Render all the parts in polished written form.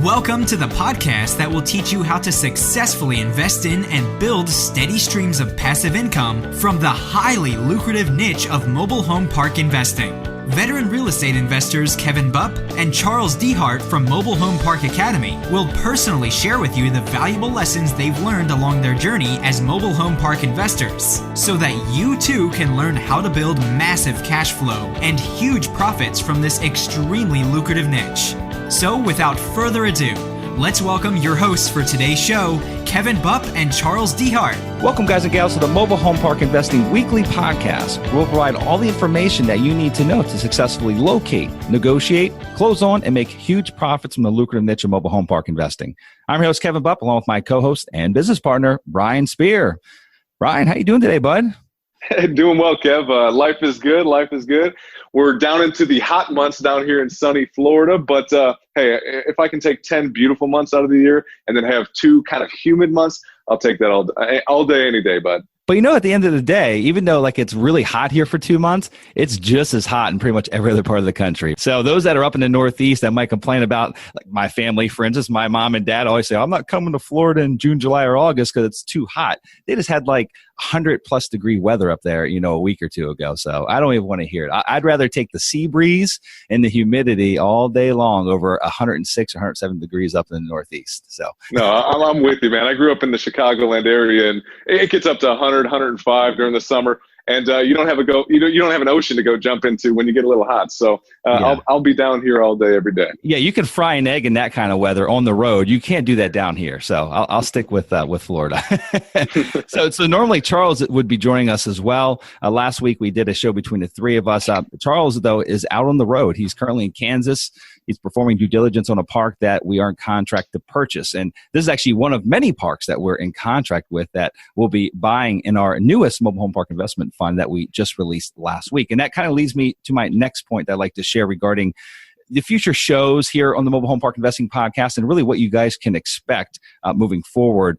Welcome to the podcast that will teach you how to successfully invest in and build steady streams of passive income from the highly lucrative niche of mobile home park investing. Veteran real estate investors Kevin Bupp and Charles Dehart from Mobile Home Park Academy will personally share with you the valuable lessons they've learned along their journey as mobile home park investors, so that you too can learn how to build massive cash flow and huge profits from this extremely lucrative niche. So without further ado, let's welcome your hosts for today's show, Kevin Bupp and Charles Dehart. Welcome, guys and gals, to the Mobile Home Park Investing Weekly Podcast. We'll provide all the information that you need to know to successfully locate, negotiate, close on, and make huge profits from the lucrative niche of mobile home park investing. I'm your host, Kevin Bupp, along with my co-host and business partner, Brian Spear. Brian, how you doing today, bud? Doing well, Kev. Life is good. Life is good. We're down into the hot months down here in sunny Florida. But hey, if I can take 10 beautiful months out of the year and then have 2 kind of humid months, I'll take that all day, any day, bud. But you know, at the end of the day, even though like it's really hot here for 2 months, it's just as hot in pretty much every other part of the country. So those that are up in the Northeast that might complain about, like my family, for instance, my mom and dad always say, I'm not coming to Florida in June, July, or August because it's too hot. They just had like 100+ degree weather up there, you know, a week or 2 ago. So I don't even want to hear it. I'd rather take the sea breeze and the humidity all day long over 106 or 107 degrees up in the Northeast. So no, I'm with you, man. I grew up in the Chicagoland area, and it gets up to 100, 105 during the summer. And you don't have you don't have an ocean to go jump into when you get a little hot. So I'll be down here all day, every day. Yeah, you can fry an egg in that kind of weather on the road. You can't do that down here. So I'll stick with Florida. So normally Charles would be joining us as well. Last week we did a show between the 3 of us. Charles, though, is out on the road. He's currently in Kansas. He's performing due diligence on a park that we are in contract to purchase. And this is actually one of many parks that we're in contract with that we'll be buying in our newest mobile home park investment fund that we just released last week. And that kind of leads me to my next point that I'd like to share regarding the future shows here on the Mobile Home Park Investing Podcast and really what you guys can expect moving forward.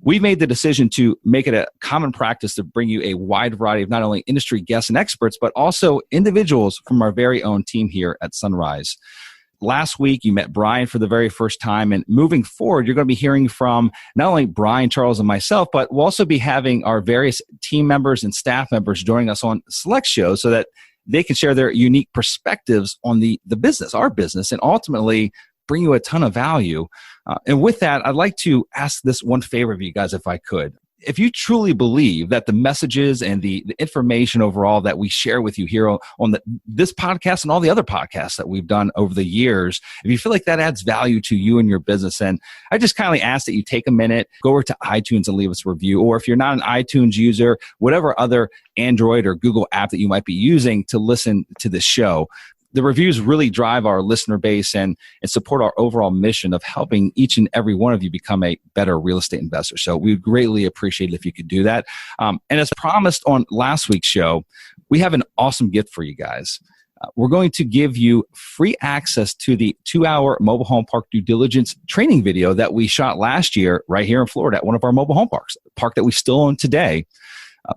We've made the decision to make it a common practice to bring you a wide variety of not only industry guests and experts, but also individuals from our very own team here at Sunrise. Last week, you met Brian for the very first time, and moving forward, you're going to be hearing from not only Brian, Charles, and myself, but we'll also be having our various team members and staff members joining us on select shows so that they can share their unique perspectives on the business, our business, and ultimately bring you a ton of value. And with that, I'd like to ask this one favor of you guys, if I could. If you truly believe that the messages and the information overall that we share with you here on this podcast and all the other podcasts that we've done over the years, if you feel like that adds value to you and your business, and I just kindly ask that you take a minute, go over to iTunes and leave us a review, or if you're not an iTunes user, whatever other Android or Google app that you might be using to listen to this show. The reviews really drive our listener base and support our overall mission of helping each and every one of you become a better real estate investor. So we would greatly appreciate it if you could do that. And as promised on last week's show, we have an awesome gift for you guys. We're going to give you free access to the 2-hour mobile home park due diligence training video that we shot last year right here in Florida at one of our mobile home parks, a park that we still own today.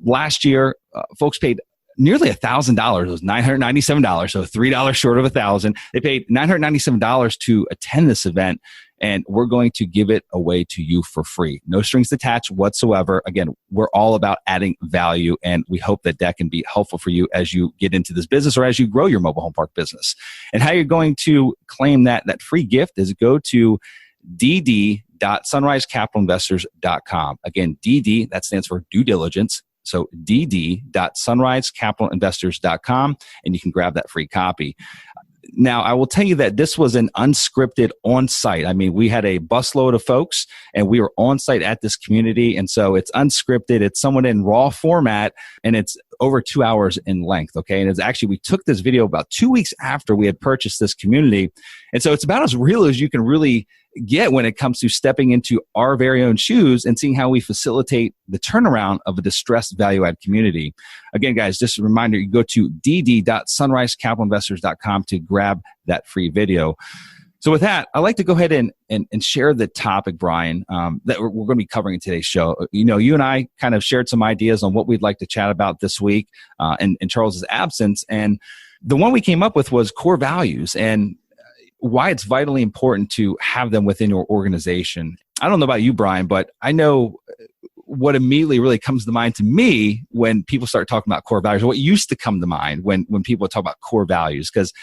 Last year, folks paid nearly $1,000. It was $997, so $3 short of $1,000. They paid $997 to attend this event, and we're going to give it away to you for free. No strings attached whatsoever. Again, we're all about adding value, and we hope that that can be helpful for you as you get into this business or as you grow your mobile home park business. And how you're going to claim that free gift is go to dd.sunrisecapitalinvestors.com. Again, DD, that stands for due diligence. So dd.sunrisecapitalinvestors.com, and you can grab that free copy. Now, I will tell you that this was an unscripted on-site. I mean, we had a busload of folks, and we were on-site at this community, and so it's unscripted. It's somewhat in raw format, and it's over 2 hours in length, okay? And it's actually, we took this video about 2 weeks after we had purchased this community, and so it's about as real as you can really get when it comes to stepping into our very own shoes and seeing how we facilitate the turnaround of a distressed value-add community. Again, guys, just a reminder, you go to dd.sunrisecapitalinvestors.com to grab that free video. So with that, I'd like to go ahead and share the topic, Brian, that we're going to be covering in today's show. You know, you and I kind of shared some ideas on what we'd like to chat about this week in Charles's absence. And the one we came up with was core values. And why it's vitally important to have them within your organization. I don't know about you, Brian, but I know what immediately really comes to mind to me when people start talking about core values, or what used to come to mind when people talk about core values. Because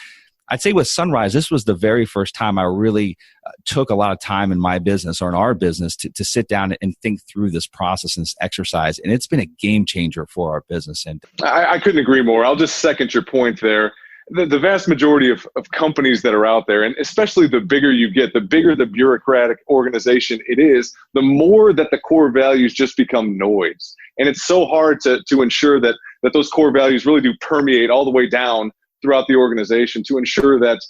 I'd say with Sunrise, this was the very first time I really took a lot of time in my business or in our business to sit down and think through this process and this exercise. And it's been a game changer for our business. And I couldn't agree more. I'll just second your point there. The vast majority of companies that are out there, and especially the bigger you get, the bigger the bureaucratic organization it is, the more that the core values just become noise. And it's so hard to ensure that those core values really do permeate all the way down throughout the organization to ensure that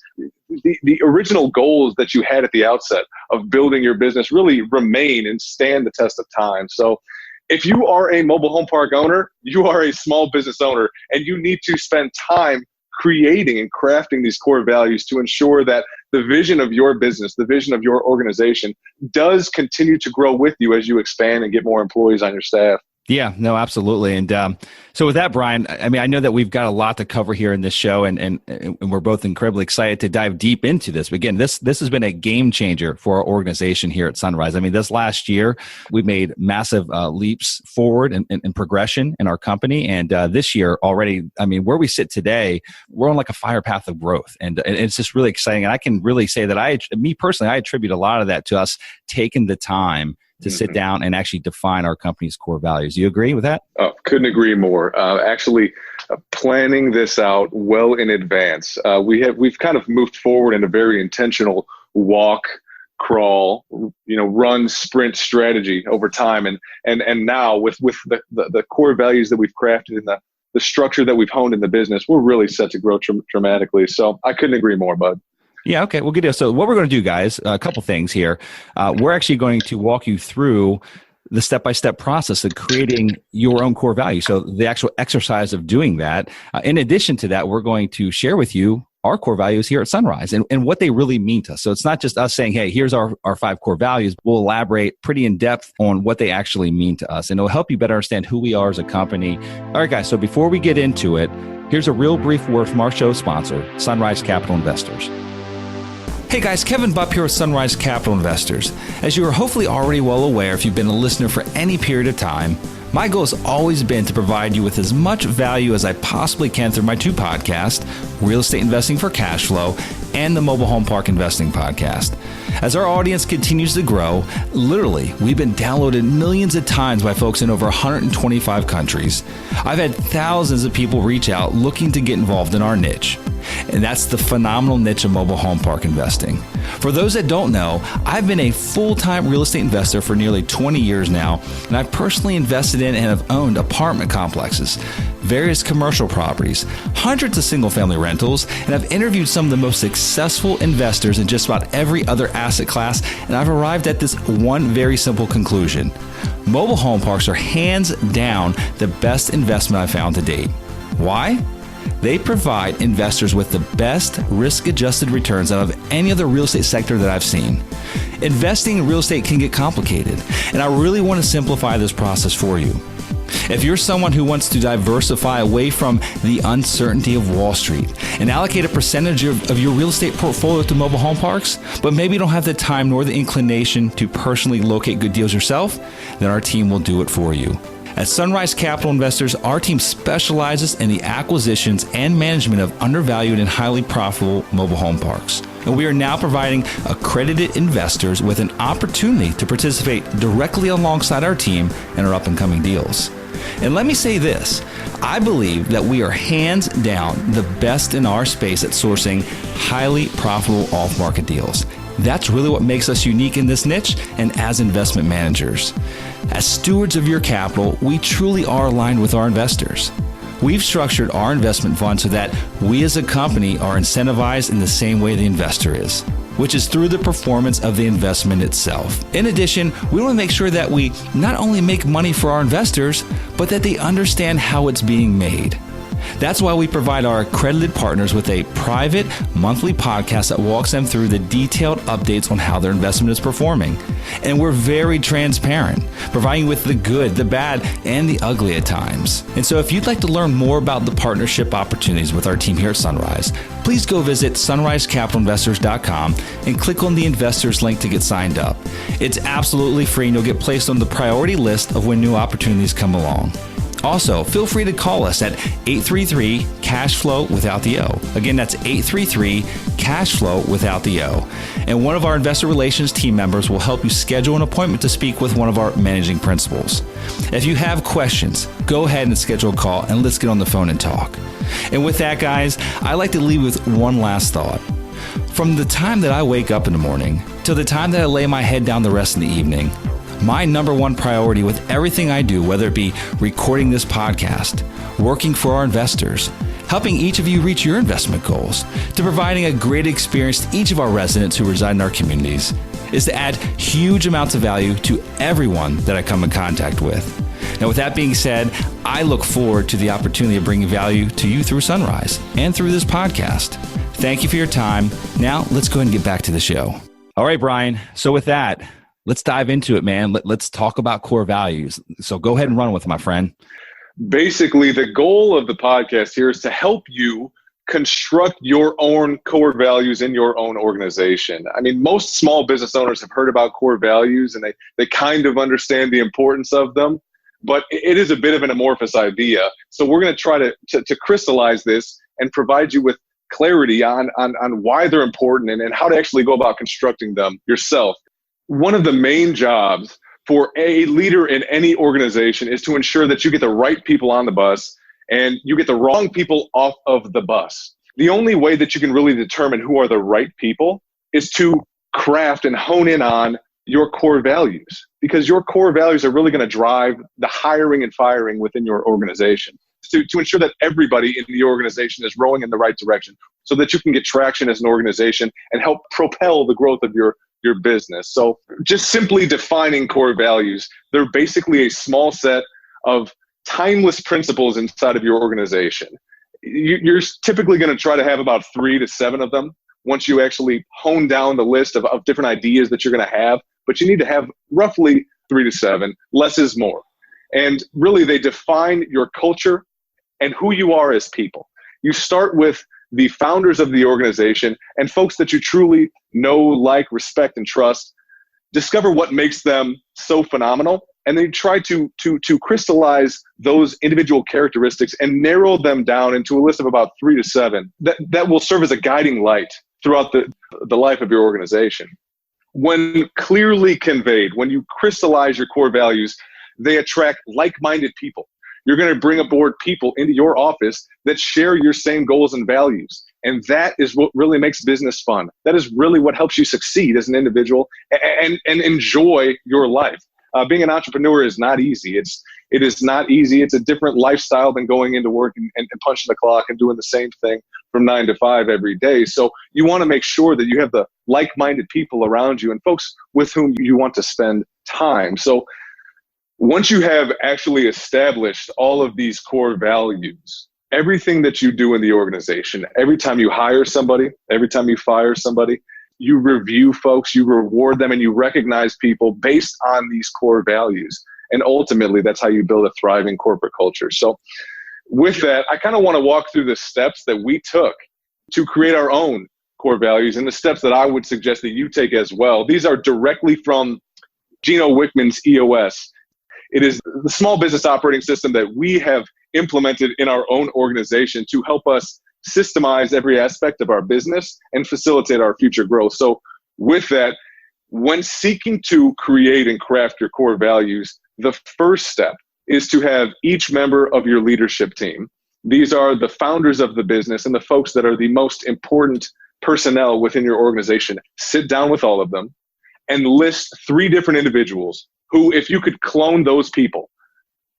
the original goals that you had at the outset of building your business really remain and stand the test of time. So if you are a mobile home park owner, you are a small business owner, and you need to spend time creating and crafting these core values to ensure that the vision of your business, the vision of your organization does continue to grow with you as you expand and get more employees on your staff. Yeah, no, absolutely. And so with that, Brian, I mean, I know that we've got a lot to cover here in this show, and we're both incredibly excited to dive deep into this. But again, this has been a game changer for our organization here at Sunrise. I mean, this last year, we've made massive leaps forward in progression in our company. And this year already, I mean, where we sit today, we're on like a fire path of growth. And it's just really exciting. And I can really say that I attribute a lot of that to us taking the time to sit down and actually define our company's core values. Do you agree with that? Oh, couldn't agree more. Actually, planning this out well in advance. We've kind of moved forward in a very intentional walk, crawl, run, sprint strategy over time. And now with the core values that we've crafted and the structure that we've honed in the business, we're really set to grow dramatically. So I couldn't agree more, bud. Yeah, okay. Well, good deal. So what we're going to do, guys, a couple things here. We're actually going to walk you through the step-by-step process of creating your own core value. So the actual exercise of doing that. In addition to that, we're going to share with you our core values here at Sunrise and what they really mean to us. So it's not just us saying, hey, here's our 5 core values. We'll elaborate pretty in depth on what they actually mean to us. And it'll help you better understand who we are as a company. All right, guys. So before we get into it, here's a real brief word from our show sponsor, Sunrise Capital Investors. Hey guys, Kevin Bupp here with Sunrise Capital Investors. As you are hopefully already well aware if you've been a listener for any period of time, my goal has always been to provide you with as much value as I possibly can through my 2 podcasts, Real Estate Investing for Cash Flow and the Mobile Home Park Investing Podcast. As our audience continues to grow, literally, we've been downloaded millions of times by folks in over 125 countries. I've had thousands of people reach out looking to get involved in our niche. And that's the phenomenal niche of mobile home park investing. For those that don't know, I've been a full-time real estate investor for nearly 20 years now, and I've personally invested in and have owned apartment complexes, various commercial properties, hundreds of single-family rentals, and I've interviewed some of the most successful investors in just about every other asset class, and I've arrived at this one very simple conclusion. Mobile home parks are hands down the best investment I've found to date. Why? They provide investors with the best risk-adjusted returns out of any other real estate sector that I've seen. Investing in real estate can get complicated, and I really want to simplify this process for you. If you're someone who wants to diversify away from the uncertainty of Wall Street and allocate a percentage of your real estate portfolio to mobile home parks, but maybe you don't have the time nor the inclination to personally locate good deals yourself, then our team will do it for you. At Sunrise Capital Investors, our team specializes in the acquisitions and management of undervalued and highly profitable mobile home parks. And we are now providing accredited investors with an opportunity to participate directly alongside our team in our up-and-coming deals. And let me say this, I believe that we are hands down the best in our space at sourcing highly profitable off-market deals. That's really what makes us unique in this niche and as investment managers. As stewards of your capital, we truly are aligned with our investors. We've structured our investment fund so that we as a company are incentivized in the same way the investor is, which is through the performance of the investment itself. In addition, we want to make sure that we not only make money for our investors, but that they understand how it's being made. That's why we provide our accredited partners with a private monthly podcast that walks them through the detailed updates on how their investment is performing. And we're very transparent, providing you with the good, the bad, and the ugly at times. And so if you'd like to learn more about the partnership opportunities with our team here at Sunrise, please go visit sunrisecapitalinvestors.com and click on the investors link to get signed up. It's absolutely free and you'll get placed on the priority list of when new opportunities come along. Also, feel free to call us at 833-CASH-FLOW without the O. Again, that's 833-CASH-FLOW without the O. And one of our investor relations team members will help you schedule an appointment to speak with one of our managing principals. If you have questions, go ahead and schedule a call and let's get on the phone and talk. And with that, guys, I like to leave with one last thought. From the time that I wake up in the morning till the time that I lay my head down the rest of the evening, my number one priority with everything I do, whether it be recording this podcast, working for our investors, helping each of you reach your investment goals, to providing a great experience to each of our residents who reside in our communities, is to add huge amounts of value to everyone that I come in contact with. Now, with that being said, I look forward to the opportunity of bringing value to you through Sunrise and through this podcast. Thank you for your time. Now, let's go ahead and get back to the show. All right, Brian. So with that, let's dive into it, man. Let's talk about core values. So go ahead and run with it, my friend. Basically, the goal of the podcast here is to help you construct your own core values in your own organization. I mean, most small business owners have heard about core values and they kind of understand the importance of them, but it is a bit of an amorphous idea. So we're going to try to crystallize this and provide you with clarity on why they're important and how to actually go about constructing them yourself. One of the main jobs for a leader in any organization is to ensure that you get the right people on the bus and you get the wrong people off of the bus. The only way that you can really determine who are the right people is to craft and hone in on your core values, because your core values are really going to drive the hiring and firing within your organization to ensure that everybody in the organization is rowing in the right direction so that you can get traction as an organization and help propel the growth of your business. So just simply defining core values, they're basically a small set of timeless principles inside of your organization. You're typically going to try to have about 3 to 7 of them once you actually hone down the list of different ideas that you're going to have, but you need to have roughly 3 to 7. Less is more. And really they define your culture and who you are as people. You start with the founders of the organization and folks that you truly know, like, respect, and trust. Discover what makes them so phenomenal, and then try to crystallize those individual characteristics and narrow them down into a list of about 3 to 7 that will serve as a guiding light throughout the life of your organization. When clearly conveyed, when you crystallize your core values, they attract like-minded people. You're going to bring aboard people into your office that share your same goals and values. And that is what really makes business fun. That is really what helps you succeed as an individual and enjoy your life. Being an entrepreneur is not easy. It is not easy. It's a different lifestyle than going into work and punching the clock and doing the same thing from 9 to 5 every day. So you want to make sure that you have the like-minded people around you and folks with whom you want to spend time. So once you have actually established all of these core values, everything that you do in the organization, every time you hire somebody, every time you fire somebody, you review folks, you reward them, and you recognize people based on these core values. And ultimately, that's how you build a thriving corporate culture. So with that, I kind of want to walk through the steps that we took to create our own core values and the steps that I would suggest that you take as well. These are directly from Gino Wickman's EOS. It is the small business operating system that we have implemented in our own organization to help us systemize every aspect of our business and facilitate our future growth. So with that, when seeking to create and craft your core values, the first step is to have each member of your leadership team. These are the founders of the business and the folks that are the most important personnel within your organization. Sit down with all of them and list 3 different individuals who, if you could clone those people,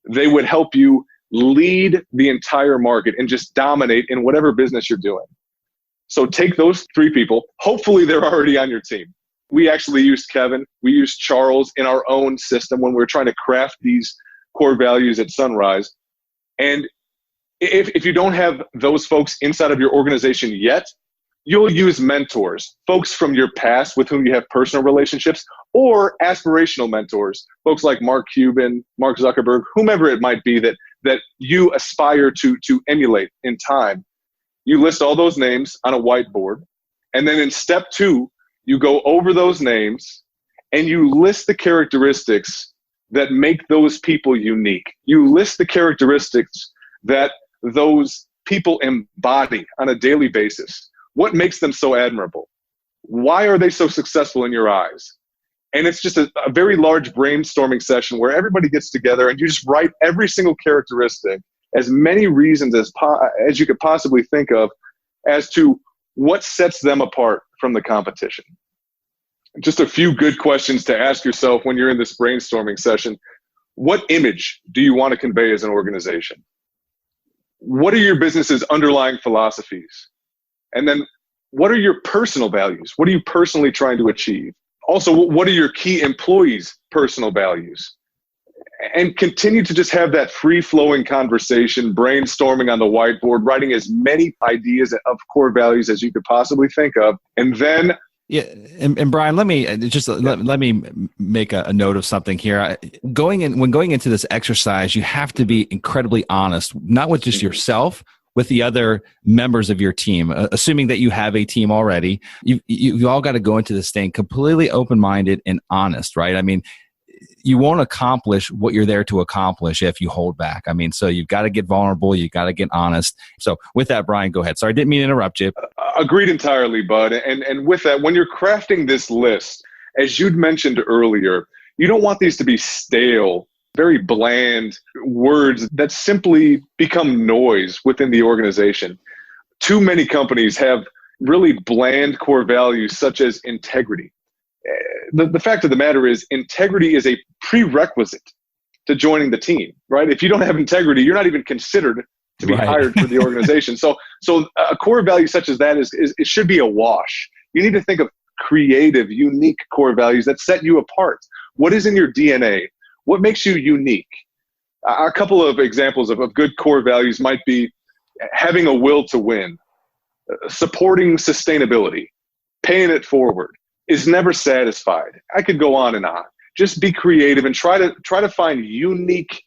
they would help you lead the entire market and just dominate in whatever business you're doing. So take those 3 people. Hopefully they're already on your team. We actually used Kevin. We used Charles in our own system when we were trying to craft these core values at Sunrise. And If you don't have those folks inside of your organization yet, you'll use mentors, folks from your past with whom you have personal relationships, or aspirational mentors, folks like Mark Cuban, Mark Zuckerberg, whomever it might be that you aspire to emulate in time. You list all those names on a whiteboard. And then in step 2, you go over those names and you list the characteristics that make those people unique. You list the characteristics that those people embody on a daily basis. What makes them so admirable? Why are they so successful in your eyes? And it's just a very large brainstorming session where everybody gets together and you just write every single characteristic, as many reasons as you could possibly think of, as to what sets them apart from the competition. Just a few good questions to ask yourself when you're in this brainstorming session. What image do you want to convey as an organization? What are your business's underlying philosophies? And then what are your personal values? What are you personally trying to achieve? Also, what are your key employees' personal values? And continue to just have that free-flowing conversation, brainstorming on the whiteboard, writing as many ideas of core values as you could possibly think of. And then yeah, and Brian, let me let me make a note of something here. When going into this exercise, you have to be incredibly honest, not with just yourself, with the other members of your team. Assuming that you have a team already, you all got to go into this thing completely open-minded and honest, right? I mean, you won't accomplish what you're there to accomplish if you hold back. I mean, so you've got to get vulnerable. You got to get honest. So with that, Brian, go ahead. Sorry, I didn't mean to interrupt you. Agreed entirely, Bud. And with that, when you're crafting this list, as you'd mentioned earlier, you don't want these to be stale, very bland words that simply become noise within the organization. Too many companies have really bland core values such as integrity. The fact of the matter is, integrity is a prerequisite to joining the team, right? If you don't have integrity, you're not even considered to be hired for the organization. So a core value such as that is it should be a wash. You need to think of creative, unique core values that set you apart. What is in your DNA? What makes you unique? A couple of examples of good core values might be having a will to win, supporting sustainability, paying it forward, is never satisfied. I could go on and on. Just be creative and try to find unique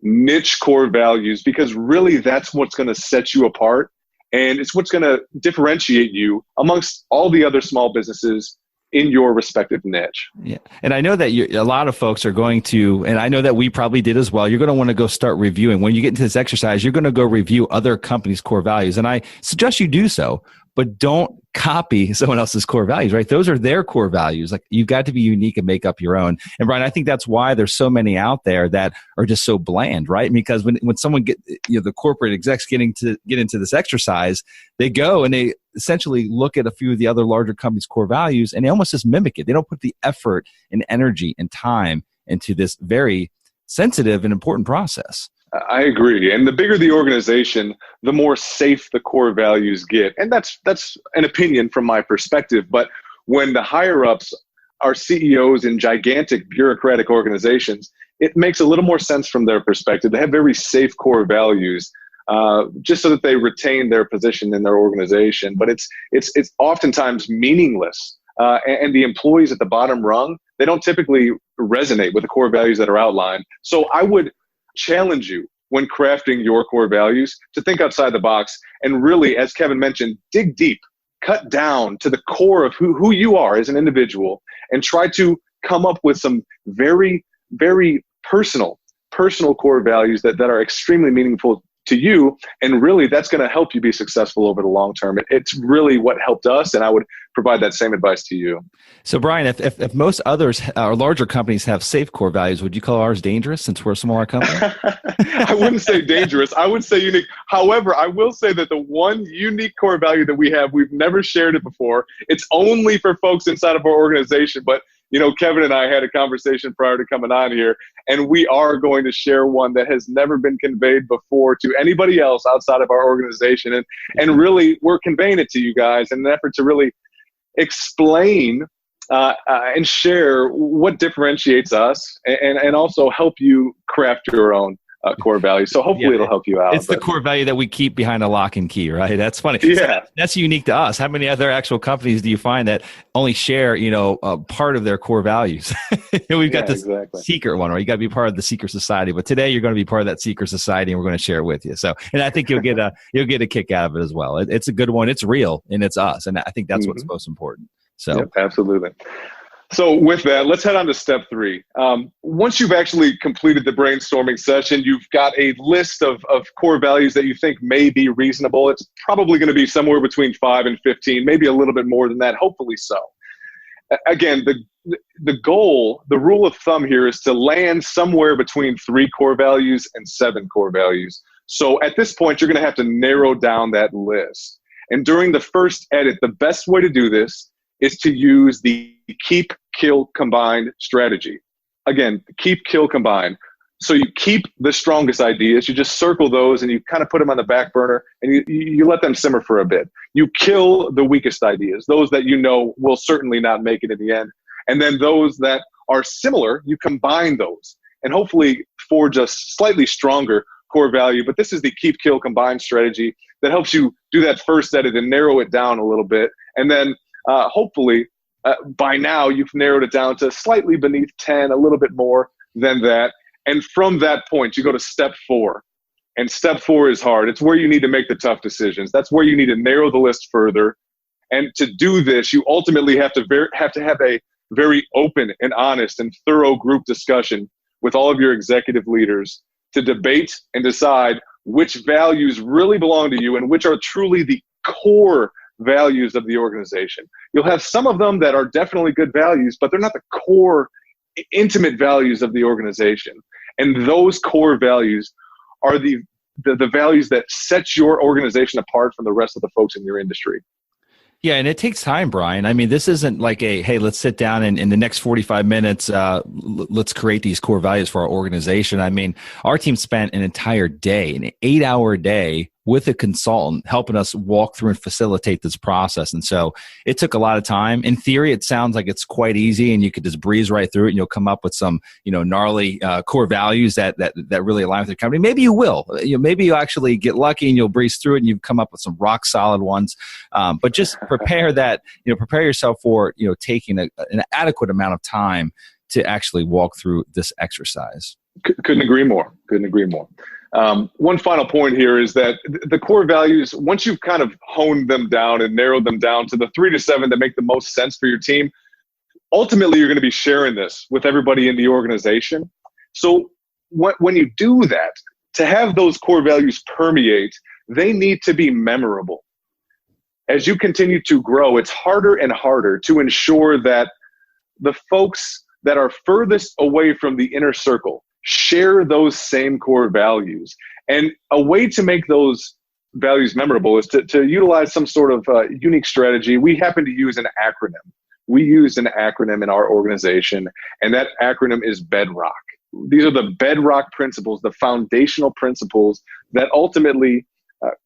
niche core values, because really that's what's going to set you apart, and it's what's going to differentiate you amongst all the other small businesses in your respective niche. Yeah. And I know that a lot of folks are going to, and I know that we probably did as well, you're going to want to go start reviewing. When you get into this exercise, you're going to go review other companies' core values. And I suggest you do so, but don't copy someone else's core values, right? Those are their core values. Like, you've got to be unique and make up your own. And Brian, I think that's why there's so many out there that are just so bland, right? Because when someone the corporate execs get into this exercise, they go and they essentially look at a few of the other larger companies' core values and they almost just mimic it. They don't put the effort and energy and time into this very sensitive and important process. I agree. And the bigger the organization, the more safe the core values get. And that's an opinion from my perspective. But when the higher ups are CEOs in gigantic bureaucratic organizations, it makes a little more sense from their perspective. They have very safe core values, just so that they retain their position in their organization. But it's oftentimes meaningless. And the employees at the bottom rung, they don't typically resonate with the core values that are outlined. So I would challenge you when crafting your core values to think outside the box and really, as Kevin mentioned, dig deep, cut down to the core of who you are as an individual, and try to come up with some very, very personal core values that are extremely meaningful to you. And really, that's going to help you be successful over the long term. It's really what helped us, and I would provide that same advice to you. So Brian, if most others or larger companies have safe core values, would you call ours dangerous since we're a smaller company? I wouldn't say dangerous. I would say unique. However, I will say that the one unique core value that we have, we've never shared it before. It's only for folks inside of our organization. But Kevin and I had a conversation prior to coming on here, and we are going to share one that has never been conveyed before to anybody else outside of our organization. And really, we're conveying it to you guys in an effort to really explain and share what differentiates us, and also help you craft your own. core value. So hopefully it'll help you out. It's the core value that we keep behind a lock and key, right? That's funny. Yeah. So that's unique to us. How many other actual companies do you find that only share, part of their core values? We've got this secret one, right? You got to be part of the secret society. But today you're going to be part of that secret society, and we're going to share it with you. So, and I think you'll get a kick out of it as well. It's a good one. It's real, and it's us, and I think that's what's most important. So, yep, absolutely. So with that, let's head on to step 3. Once you've actually completed the brainstorming session, you've got a list of core values that you think may be reasonable. It's probably going to be somewhere between 5 and 15, maybe a little bit more than that, hopefully so. Again, the goal, the rule of thumb here is to land somewhere between 3 core values and 7 core values. So at this point, you're going to have to narrow down that list. And during the first edit, the best way to do this is to use the keep, kill, combine strategy. Again, keep, kill, combine. So you keep the strongest ideas, you just circle those and you kind of put them on the back burner and you let them simmer for a bit. You kill the weakest ideas, those that you know will certainly not make it in the end. And then those that are similar, you combine those and hopefully forge a slightly stronger core value. But this is the keep, kill, combine strategy that helps you do that first edit and narrow it down a little bit. And then hopefully by now you've narrowed it down to slightly beneath 10, a little bit more than that. And from that point, you go to step 4. And step 4 is hard. It's where you need to make the tough decisions. That's where you need to narrow the list further. And to do this, you ultimately have to have a very open and honest and thorough group discussion with all of your executive leaders to debate and decide which values really belong to you and which are truly the core values of the organization. You'll have some of them that are definitely good values, but they're not the core, intimate values of the organization. And those core values are the values that set your organization apart from the rest of the folks in your industry. Yeah, and it takes time, Brian. I mean, this isn't like hey, let's sit down and in the next 45 minutes, let's create these core values for our organization. I mean, our team spent an entire day, an 8-hour day with a consultant helping us walk through and facilitate this process. And so it took a lot of time. In theory, it sounds like it's quite easy and you could just breeze right through it and you'll come up with some, gnarly core values that really align with your company. Maybe you will. Maybe you actually get lucky and you'll breeze through it and you've come up with some rock solid ones. But just prepare yourself for, taking an adequate amount of time to actually walk through this exercise. Couldn't agree more. One final point here is that the core values, once you've kind of honed them down and narrowed them down to the 3 to 7 that make the most sense for your team, ultimately you're going to be sharing this with everybody in the organization. So when you do that, to have those core values permeate, they need to be memorable. As you continue to grow, it's harder and harder to ensure that the folks that are furthest away from the inner circle share those same core values. And a way to make those values memorable is to utilize some sort of unique strategy. We happen to use an acronym. We use an acronym in our organization, and that acronym is BEDROCK. These are the BEDROCK principles, the foundational principles that ultimately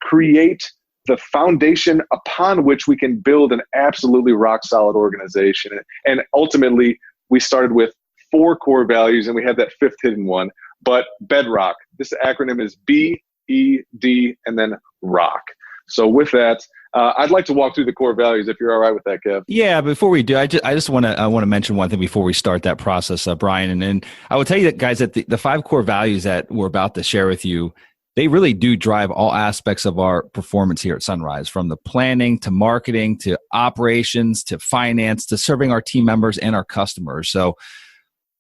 create the foundation upon which we can build an absolutely rock solid organization. And ultimately, we started with 4 core values, and we have that 5th hidden one. But BEDROCK, this acronym is BED and then ROCK. So with that, I'd like to walk through the core values if you're all right with that, Kev. Yeah, before we do, I just want to mention one thing before we start that process, Brian. And I will tell you that, guys, that the 5 core values that we're about to share with you, they really do drive all aspects of our performance here at Sunrise, from the planning to marketing to operations to finance to serving our team members and our customers. So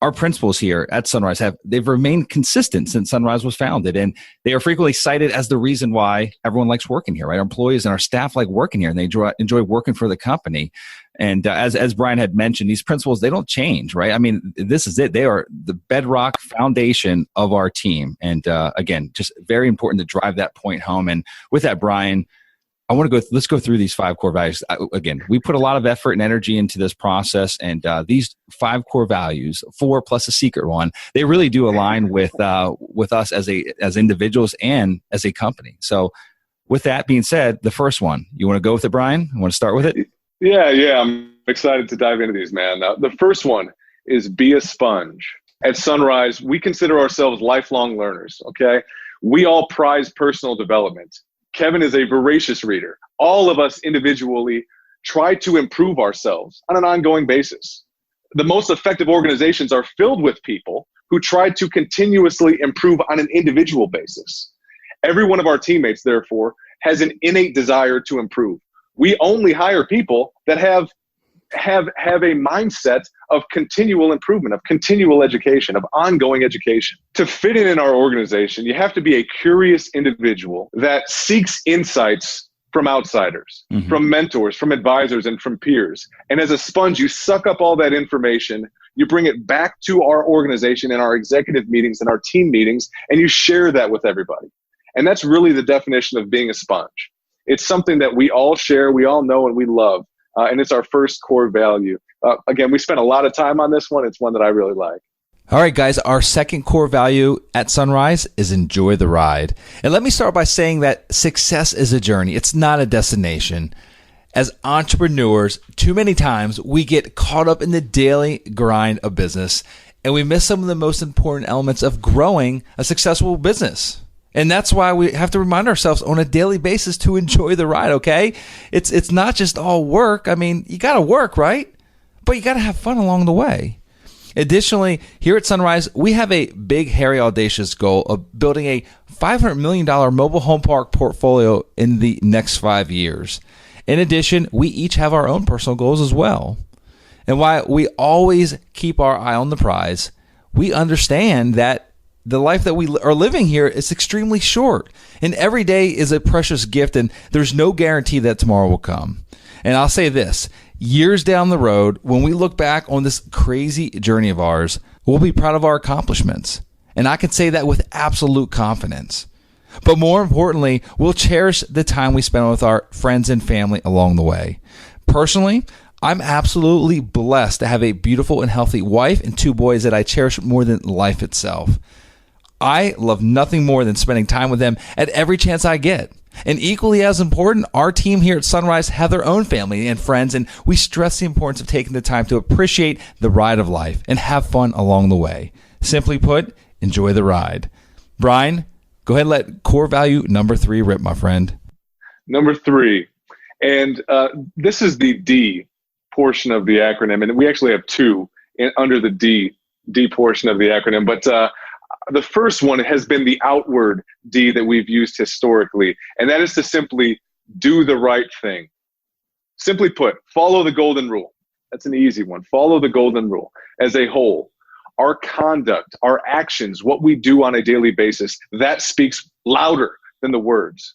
our principles here at Sunrise they've remained consistent since Sunrise was founded, and they are frequently cited as the reason why everyone likes working here, right? Our employees and our staff like working here, and they enjoy working for the company. And as Brian had mentioned, these principles, they don't change, right? I mean, this is it. They are the bedrock foundation of our team. And again, just very important to drive that point home. And with that, Brian, let's go through these 5 core values. Again, we put a lot of effort and energy into this process, and these 5 core values, 4 plus a secret one, they really do align with us as individuals and as a company. So with that being said, the first one, you want to go with it, Brian? You want to start with it? Yeah. I'm excited to dive into these, man. The first one is be a sponge. At Sunrise, we consider ourselves lifelong learners, okay? We all prize personal development. Kevin is a voracious reader. All of us individually try to improve ourselves on an ongoing basis. The most effective organizations are filled with people who try to continuously improve on an individual basis. Every one of our teammates, therefore, has an innate desire to improve. We only hire people that have a mindset of continual improvement, of continual education, of ongoing education. To fit in our organization, you have to be a curious individual that seeks insights from outsiders, from mentors, from advisors, and from peers. And as a sponge, you suck up all that information, you bring it back to our organization in our executive meetings and our team meetings, and you share that with everybody. And that's really the definition of being a sponge. It's something that we all share, we all know, and we love. And it's our first core value. Again, we spent a lot of time on this one. It's one that I really like. All right, guys, our second core value at Sunrise is enjoy the ride. And let me start by saying that success is a journey. It's not a destination. As entrepreneurs, too many times we get caught up in the daily grind of business and we miss some of the most important elements of growing a successful business. And that's why we have to remind ourselves on a daily basis to enjoy the ride, okay? It's not just all work. I mean, you got to work, right? But you got to have fun along the way. Additionally, here at Sunrise, we have a big, hairy, audacious goal of building a $500 million mobile home park portfolio in the next 5 years. In addition, we each have our own personal goals as well. And while we always keep our eye on the prize, we understand that the life that we are living here is extremely short, and every day is a precious gift, and there's no guarantee that tomorrow will come. And I'll say this, years down the road, when we look back on this crazy journey of ours, we'll be proud of our accomplishments. And I can say that with absolute confidence. But more importantly, we'll cherish the time we spend with our friends and family along the way. Personally, I'm absolutely blessed to have a beautiful and healthy wife and 2 boys that I cherish more than life itself. I love nothing more than spending time with them at every chance I get. And equally as important, our team here at Sunrise have their own family and friends, and we stress the importance of taking the time to appreciate the ride of life and have fun along the way. Simply put, enjoy the ride. Brian, go ahead and let core value number 3 rip, my friend. Number 3, and this is the D portion of the acronym, and we actually have 2 under the D portion of the acronym, but the first one has been the outward D that we've used historically, and that is to simply do the right thing. Simply put, follow the golden rule. That's an easy one. Follow the golden rule. As a whole, our conduct, our actions, what we do on a daily basis, that speaks louder than the words.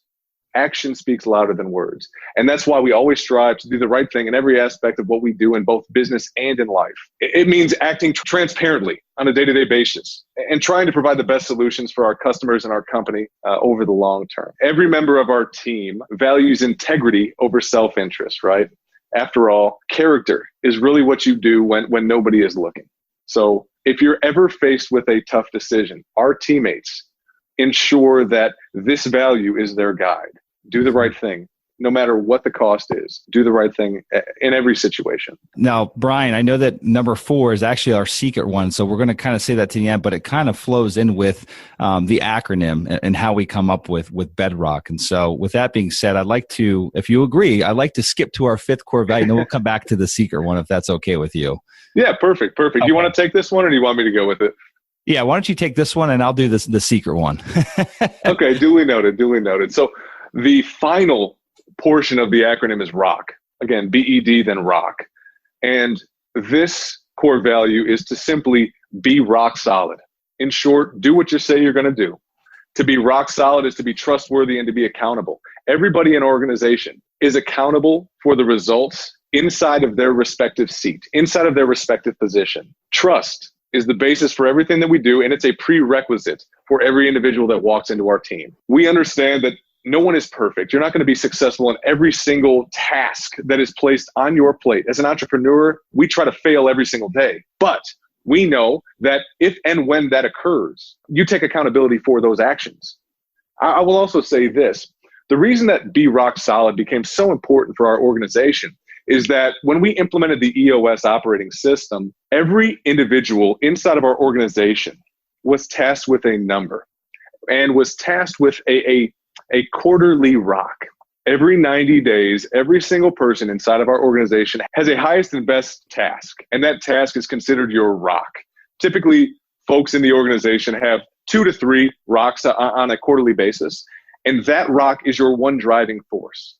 Action speaks louder than words. And that's why we always strive to do the right thing in every aspect of what we do in both business and in life. It means acting transparently on a day-to-day basis and trying to provide the best solutions for our customers and our company over the long term. Every member of our team values integrity over self-interest, right? After all, character is really what you do when nobody is looking. So if you're ever faced with a tough decision, our teammates ensure that this value is their guide. Do the right thing, no matter what the cost is. Do the right thing in every situation. Now, Brian, I know that number 4 is actually our secret one, so we're going to kind of say that to the end, but it kind of flows in with the acronym and how we come up with BEDROCK. And so with that being said, I'd like to, if you agree, I'd like to skip to our 5th core value, and then we'll come back to the secret one if that's okay with you. Yeah, perfect. Okay. You want to take this one, or do you want me to go with it? Yeah, why don't you take this one and I'll do the secret one. Okay, duly noted. So the final portion of the acronym is ROCK. Again, BED, then ROCK. And this core value is to simply be rock solid. In short, do what you say you're going to do. To be rock solid is to be trustworthy and to be accountable. Everybody in an organization is accountable for the results inside of their respective seat, inside of their respective position. Trust is the basis for everything that we do, and it's a prerequisite for every individual that walks into our team. We understand that no one is perfect. You're not going to be successful in every single task that is placed on your plate. As an entrepreneur, we try to fail every single day. But we know that if and when that occurs, you take accountability for those actions. I will also say this. The reason that Be Rock Solid became so important for our organization is that when we implemented the EOS operating system, every individual inside of our organization was tasked with a number and was tasked with a quarterly rock. Every 90 days, every single person inside of our organization has a highest and best task, and that task is considered your rock. Typically, folks in the organization have 2 to 3 rocks on a quarterly basis, and that rock is your one driving force.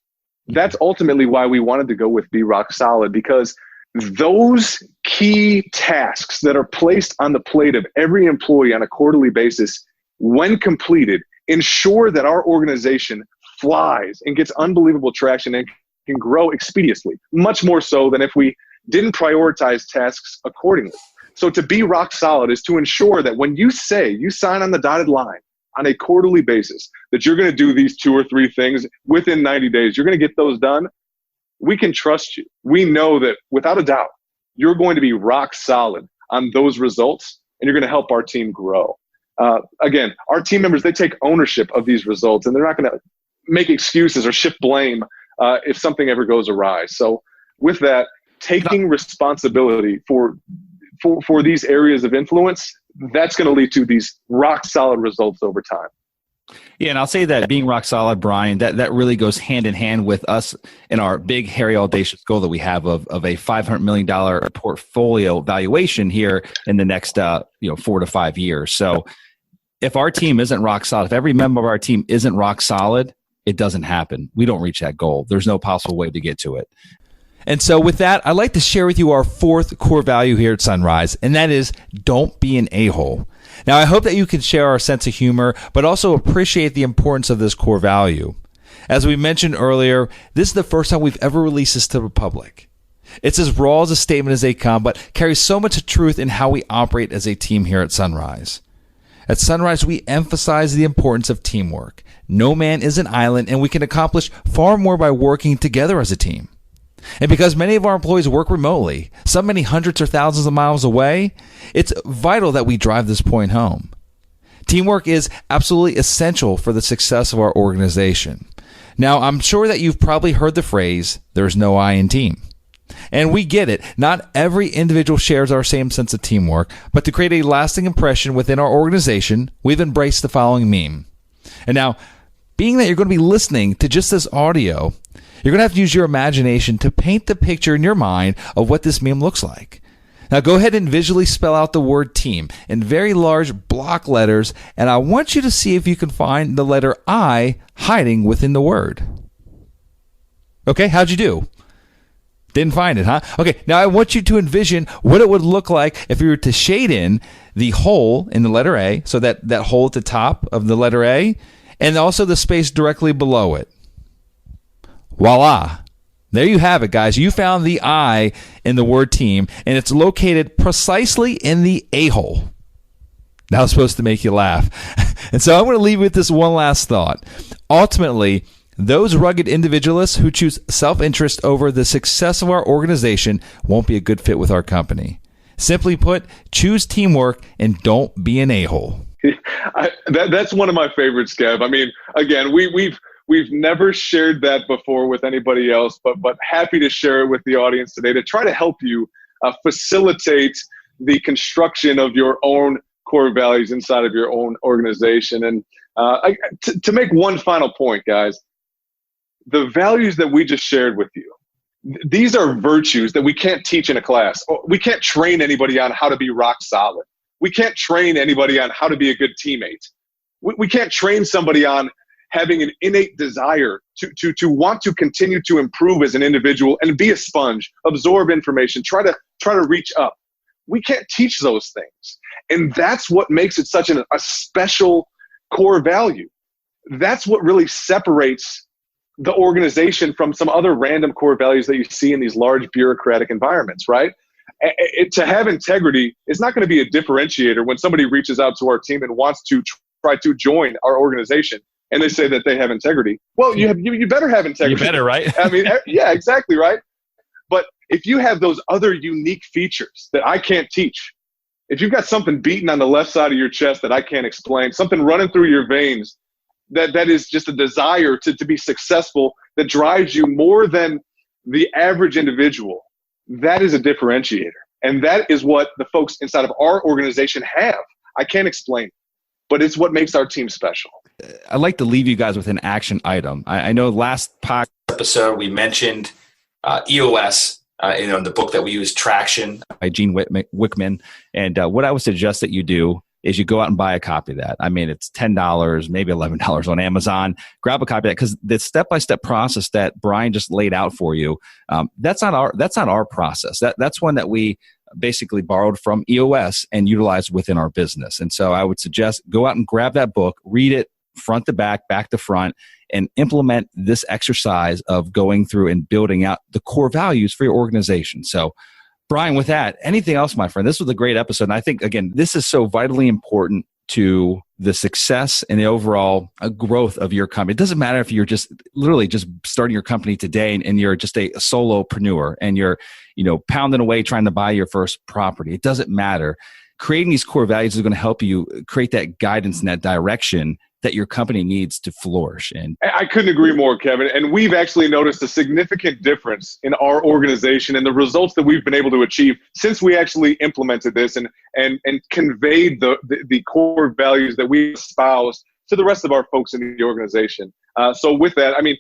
That's ultimately why we wanted to go with Be Rock Solid, because those key tasks that are placed on the plate of every employee on a quarterly basis, when completed, ensure that our organization flies and gets unbelievable traction and can grow expeditiously, much more so than if we didn't prioritize tasks accordingly. So to be rock solid is to ensure that when you sign on the dotted line on a quarterly basis, that you're going to do these 2 or 3 things within 90 days, you're going to get those done. We can trust you. We know that without a doubt, you're going to be rock solid on those results, and you're going to help our team grow. Again, our team members, they take ownership of these results, and they're not going to make excuses or shift blame if something ever goes awry. So with that, taking responsibility for these areas of influence, that's going to lead to these rock solid results over time. Yeah, and I'll say that being rock solid, Brian, that really goes hand in hand with us in our big, hairy, audacious goal that we have of a $500 million portfolio valuation here in the next 4 to 5 years. So if our team isn't rock solid, if every member of our team isn't rock solid, it doesn't happen. We don't reach that goal. There's no possible way to get to it. And so with that, I'd like to share with you our 4th core value here at Sunrise, and that is don't be an a-hole. Now, I hope that you can share our sense of humor, but also appreciate the importance of this core value. As we mentioned earlier, this is the first time we've ever released this to the public. It's as raw as a statement as they come, but carries so much truth in how we operate as a team here at Sunrise. At Sunrise, we emphasize the importance of teamwork. No man is an island, and we can accomplish far more by working together as a team. And because many of our employees work remotely, some many hundreds or thousands of miles away, it's vital that we drive this point home. Teamwork is absolutely essential for the success of our organization. Now, I'm sure that you've probably heard the phrase, there's no I in team. And we get it. Not every individual shares our same sense of teamwork, but to create a lasting impression within our organization, we've embraced the following meme. And now, being that you're going to be listening to just this audio, you're going to have to use your imagination to paint the picture in your mind of what this meme looks like. Now go ahead and visually spell out the word team in very large block letters, and I want you to see if you can find the letter I hiding within the word. Okay, how'd you do? Didn't find it, huh? Okay, now I want you to envision what it would look like if you were to shade in the hole in the letter A, so that hole at the top of the letter A, and also the space directly below it. Voila. There you have it, guys. You found the I in the word team, and it's located precisely in the A-hole. That was supposed to make you laugh. And so I'm going to leave you with this one last thought. Ultimately, those rugged individualists who choose self-interest over the success of our organization won't be a good fit with our company. Simply put, choose teamwork and don't be an a-hole. That's one of my favorites, Kev. I mean, again, we've never shared that before with anybody else, but happy to share it with the audience today to try to help you facilitate the construction of your own core values inside of your own organization. And to make one final point, guys, the values that we just shared with you, these are virtues that we can't teach in a class. We can't train anybody on how to be rock solid. We can't train anybody on how to be a good teammate. We can't train somebody on having an innate desire to want to continue to improve as an individual and be a sponge, absorb information, try to reach up. We can't teach those things. And that's what makes it such a special core value. That's what really separates the organization from some other random core values that you see in these large bureaucratic environments, right? To have integrity is not going to be a differentiator when somebody reaches out to our team and wants to try to join our organization and they say that they have integrity. Well, you better have integrity. You better, right? I mean, yeah, exactly, right? But if you have those other unique features that I can't teach, if you've got something beating on the left side of your chest that I can't explain, something running through your veins that is just a desire to be successful that drives you more than the average individual, that is a differentiator. And that is what the folks inside of our organization have. I can't explain it, but it's what makes our team special. I'd like to leave you guys with an action item. I know last podcast episode we mentioned EOS, the book that we use, Traction, by Gene Wickman. And what I would suggest that you do is you go out and buy a copy of that. I mean, it's $10, maybe $11 on Amazon. Grab a copy of that, because the step-by-step process that Brian just laid out for you, that's not our process. That's one that we basically borrowed from EOS and utilized within our business. And so I would suggest go out and grab that book, read it front to back, back to front, and implement this exercise of going through and building out the core values for your organization. So Brian, with that, anything else, my friend? This was a great episode. And I think, again, this is so vitally important to the success and the overall growth of your company. It doesn't matter if you're just literally just starting your company today and you're just a solopreneur and you're, pounding away trying to buy your first property. It doesn't matter. Creating these core values is going to help you create that guidance and that direction that your company needs to flourish. And I couldn't agree more, Kevin. And we've actually noticed a significant difference in our organization and the results that we've been able to achieve since we actually implemented this and conveyed the core values that we espouse to the rest of our folks in the organization. So with that, I mean,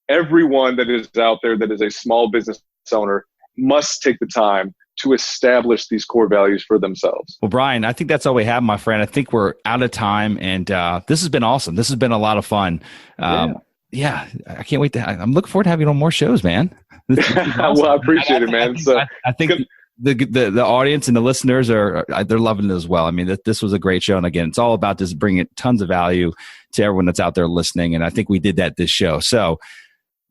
everyone that is out there that is a small business owner must take the time to establish these core values for themselves. Well, Brian, I think that's all we have, my friend. I think we're out of time, and this has been awesome. This has been a lot of fun. Yeah, I can't wait I'm looking forward to having you on more shows, man. Awesome. Well, I appreciate it, man. I think the audience and the listeners they're loving it as well. I mean, this was a great show, and again, it's all about just bringing tons of value to everyone that's out there listening, and I think we did that this show. So,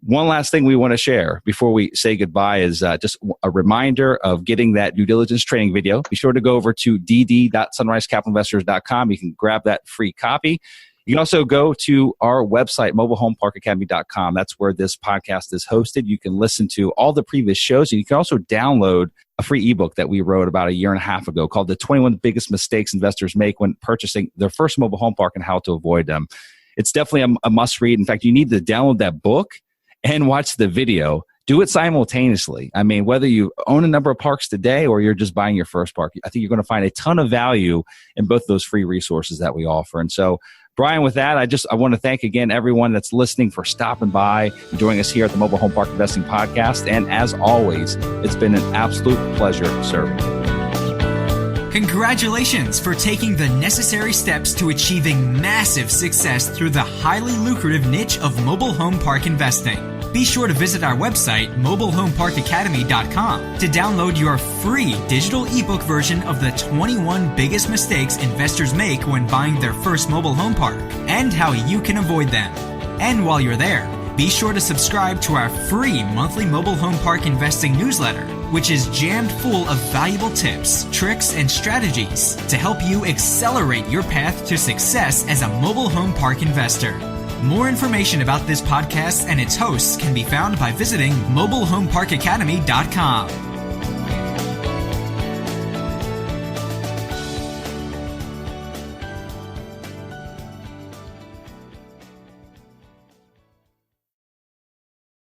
one last thing we want to share before we say goodbye is just a reminder of getting that due diligence training video. Be sure to go over to dd.sunrisecapitalinvestors.com. You can grab that free copy. You can also go to our website, mobilehomeparkacademy.com. That's where this podcast is hosted. You can listen to all the previous shows, and you can also download a free ebook that we wrote about a year and a half ago called The 21 Biggest Mistakes Investors Make When Purchasing Their First Mobile Home Park and How to Avoid Them. It's definitely a must read. In fact, you need to download that book and watch the video. Do it simultaneously. I mean, whether you own a number of parks today or you're just buying your first park, I think you're going to find a ton of value in both those free resources that we offer. And so, Brian, with that, I want to thank again everyone that's listening for stopping by and joining us here at the Mobile Home Park Investing Podcast. And as always, it's been an absolute pleasure serving you. Congratulations for taking the necessary steps to achieving massive success through the highly lucrative niche of mobile home park investing. Be sure to visit our website, mobilehomeparkacademy.com, to download your free digital ebook version of the 21 biggest mistakes investors make when buying their first mobile home park and how you can avoid them. And while you're there, be sure to subscribe to our free monthly mobile home park investing newsletter, which is jammed full of valuable tips, tricks, and strategies to help you accelerate your path to success as a mobile home park investor. More information about this podcast and its hosts can be found by visiting mobilehomeparkacademy.com.